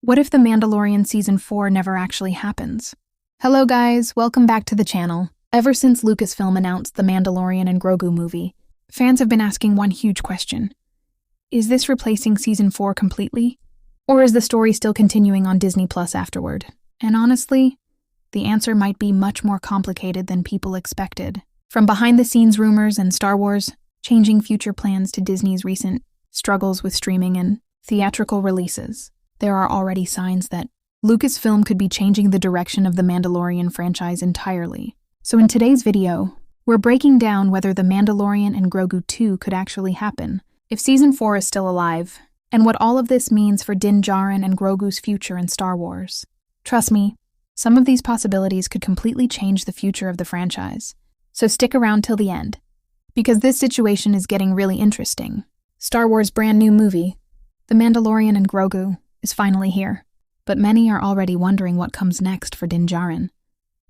What if The Mandalorian Season 4 never actually happens? Hello guys, welcome back to the channel. Ever since Lucasfilm announced the Mandalorian and Grogu movie, fans have been asking one huge question. Is this replacing Season 4 completely? Or is the story still continuing on Disney Plus afterward? And honestly, the answer might be much more complicated than people expected. From behind-the-scenes rumors and Star Wars changing future plans to Disney's recent struggles with streaming and theatrical releases, there are already signs that Lucasfilm could be changing the direction of the Mandalorian franchise entirely. So in today's video, we're breaking down whether The Mandalorian and Grogu 2 could actually happen, if Season 4 is still alive, and what all of this means for Din Djarin and Grogu's future in Star Wars. Trust me, some of these possibilities could completely change the future of the franchise. So stick around till the end, because this situation is getting really interesting. Star Wars' brand new movie, The Mandalorian and Grogu, is finally here, but many are already wondering what comes next for Din Djarin,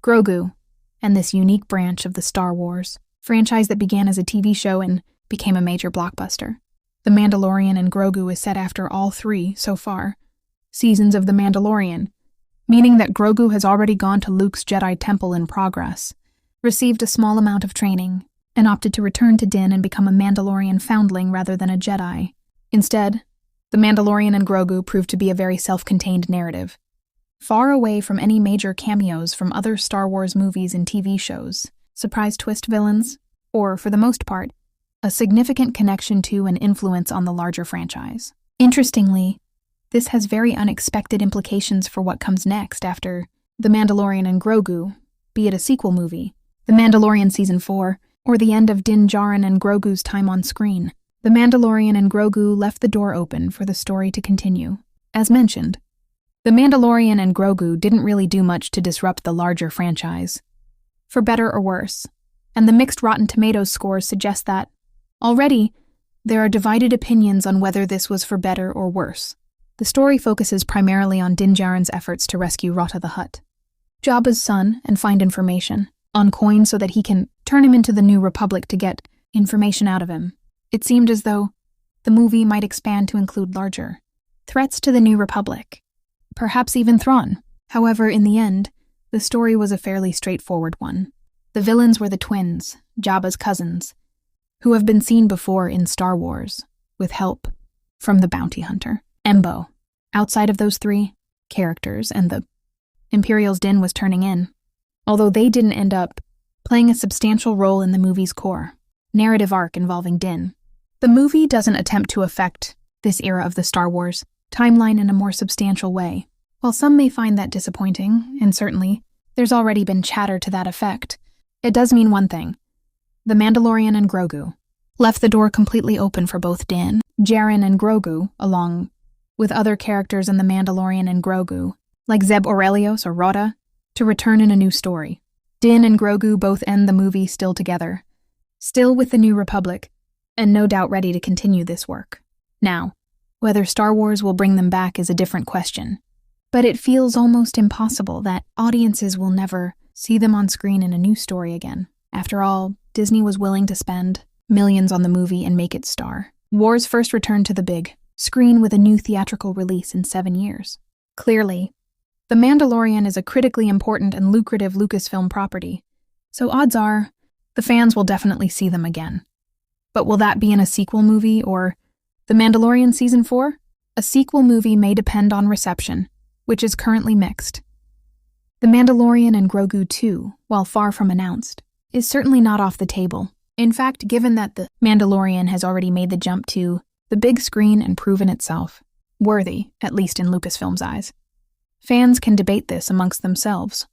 Grogu, and this unique branch of the Star Wars franchise that began as a TV show and became a major blockbuster. The Mandalorian and Grogu is set after all three, so far, seasons of The Mandalorian, meaning that Grogu has already gone to Luke's Jedi Temple in progress, received a small amount of training, and opted to return to Din and become a Mandalorian foundling rather than a Jedi. Instead, The Mandalorian and Grogu proved to be a very self-contained narrative, far away from any major cameos from other Star Wars movies and TV shows, surprise twist villains, or, for the most part, a significant connection to and influence on the larger franchise. Interestingly, this has very unexpected implications for what comes next after The Mandalorian and Grogu, be it a sequel movie, The Mandalorian Season 4, or the end of Din Djarin and Grogu's time on screen. The Mandalorian and Grogu left the door open for the story to continue. As mentioned, The Mandalorian and Grogu didn't really do much to disrupt the larger franchise, for better or worse, and the mixed Rotten Tomatoes scores suggest that, already, there are divided opinions on whether this was for better or worse. The story focuses primarily on Din Djarin's efforts to rescue Rota the Hutt, Jabba's son, and find information on coin so that he can turn him into the New Republic to get information out of him. It seemed as though the movie might expand to include larger threats to the New Republic, perhaps even Thrawn. However, in the end, the story was a fairly straightforward one. The villains were the twins, Jabba's cousins, who have been seen before in Star Wars, with help from the bounty hunter, Embo. Outside of those three characters and the Imperial's Din was turning in, although they didn't end up playing a substantial role in the movie's core narrative arc involving Din. The movie doesn't attempt to affect this era of the Star Wars timeline in a more substantial way. While some may find that disappointing, and certainly there's already been chatter to that effect, it does mean one thing. The Mandalorian and Grogu left the door completely open for both Din, Djarin, and Grogu, along with other characters in The Mandalorian and Grogu, like Zeb Orrelios or Rota, to return in a new story. Din and Grogu both end the movie still together, still with the New Republic, and no doubt ready to continue this work. Now, whether Star Wars will bring them back is a different question, but it feels almost impossible that audiences will never see them on screen in a new story again. After all, Disney was willing to spend millions on the movie and make it star. Wars first returned to the big screen with a new theatrical release in 7 years. Clearly, The Mandalorian is a critically important and lucrative Lucasfilm property, so odds are the fans will definitely see them again. But will that be in a sequel movie or The Mandalorian Season 4? A sequel movie may depend on reception, which is currently mixed. The Mandalorian and Grogu 2, while far from announced, is certainly not off the table. In fact, given that The Mandalorian has already made the jump to the big screen and proven itself worthy, at least in Lucasfilm's eyes, fans can debate this amongst themselves.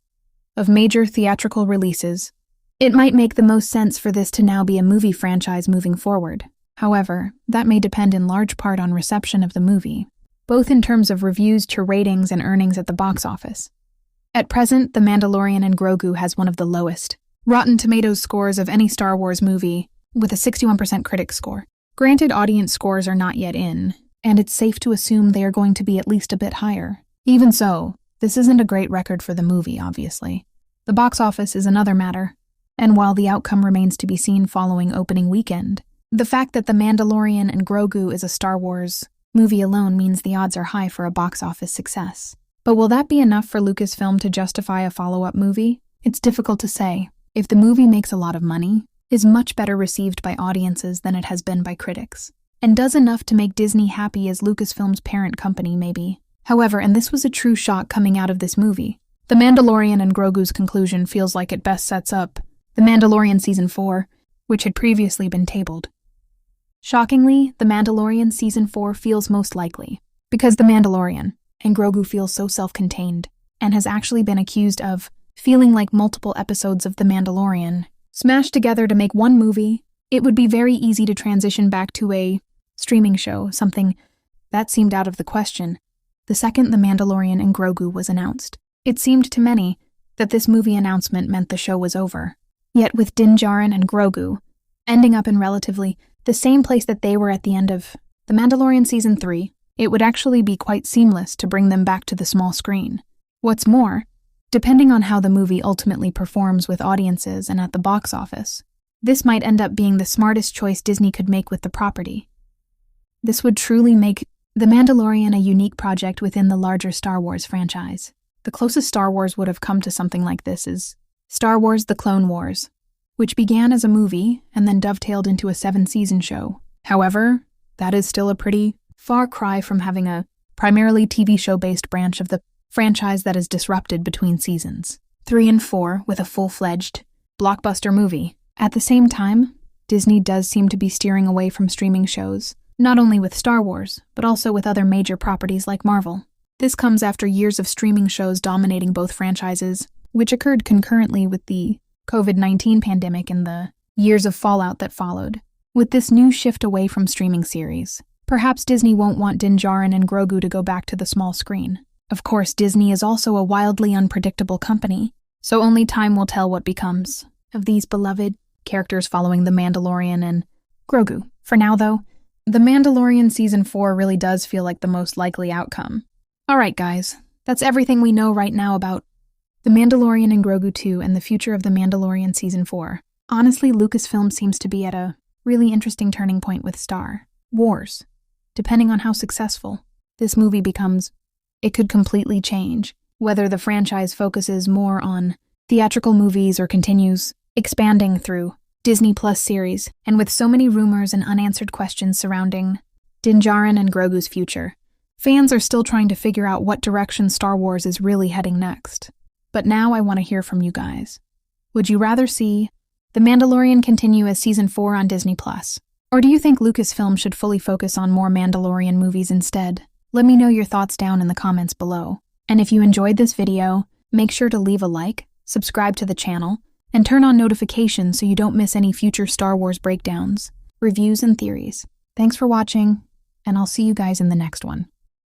Of major theatrical releases, it might make the most sense for this to now be a movie franchise moving forward. However, that may depend in large part on reception of the movie, both in terms of reviews to ratings and earnings at the box office. At present, The Mandalorian and Grogu has one of the lowest Rotten Tomatoes scores of any Star Wars movie, with a 61% critic score. Granted, audience scores are not yet in, and it's safe to assume they are going to be at least a bit higher. Even so, this isn't a great record for the movie, obviously. The box office is another matter, and while the outcome remains to be seen following opening weekend, the fact that The Mandalorian and Grogu is a Star Wars movie alone means the odds are high for a box office success. But will that be enough for Lucasfilm to justify a follow-up movie? It's difficult to say. If the movie makes a lot of money, is much better received by audiences than it has been by critics, and does enough to make Disney happy as Lucasfilm's parent company, maybe. However, and this was a true shock coming out of this movie, The Mandalorian and Grogu's conclusion feels like it best sets up The Mandalorian Season 4, which had previously been tabled. Shockingly, The Mandalorian Season 4 feels most likely, because The Mandalorian and Grogu feels so self-contained, and has actually been accused of feeling like multiple episodes of The Mandalorian smashed together to make one movie. It would be very easy to transition back to a streaming show, something that seemed out of the question the second The Mandalorian and Grogu was announced. It seemed to many that this movie announcement meant the show was over. Yet with Din Djarin and Grogu ending up in relatively the same place that they were at the end of The Mandalorian Season 3, it would actually be quite seamless to bring them back to the small screen. What's more, depending on how the movie ultimately performs with audiences and at the box office, this might end up being the smartest choice Disney could make with the property. This would truly make The Mandalorian a unique project within the larger Star Wars franchise. The closest Star Wars would have come to something like this is Star Wars: The Clone Wars, which began as a movie and then dovetailed into a 7-season show. However, that is still a pretty far cry from having a primarily TV show-based branch of the franchise that is disrupted between seasons 3 and 4 with a full-fledged blockbuster movie. At the same time, Disney does seem to be steering away from streaming shows, not only with Star Wars, but also with other major properties like Marvel. This comes after years of streaming shows dominating both franchises, which occurred concurrently with the COVID-19 pandemic and the years of fallout that followed. With this new shift away from streaming series, perhaps Disney won't want Din Djarin and Grogu to go back to the small screen. Of course, Disney is also a wildly unpredictable company, so only time will tell what becomes of these beloved characters following The Mandalorian and Grogu. For now, though, The Mandalorian Season 4 really does feel like the most likely outcome. Alright guys, that's everything we know right now about The Mandalorian and Grogu 2 and the future of The Mandalorian Season 4. Honestly, Lucasfilm seems to be at a really interesting turning point with Star Wars. Depending on how successful this movie becomes, it could completely change whether the franchise focuses more on theatrical movies or continues expanding through Disney Plus series. And with so many rumors and unanswered questions surrounding Din Djarin and Grogu's future, fans are still trying to figure out what direction Star Wars is really heading next. But now I want to hear from you guys. Would you rather see The Mandalorian continue as Season 4 on Disney Plus? Or do you think Lucasfilm should fully focus on more Mandalorian movies instead? Let me know your thoughts down in the comments below. And if you enjoyed this video, make sure to leave a like, subscribe to the channel, and turn on notifications so you don't miss any future Star Wars breakdowns, reviews, and theories. Thanks for watching, and I'll see you guys in the next one.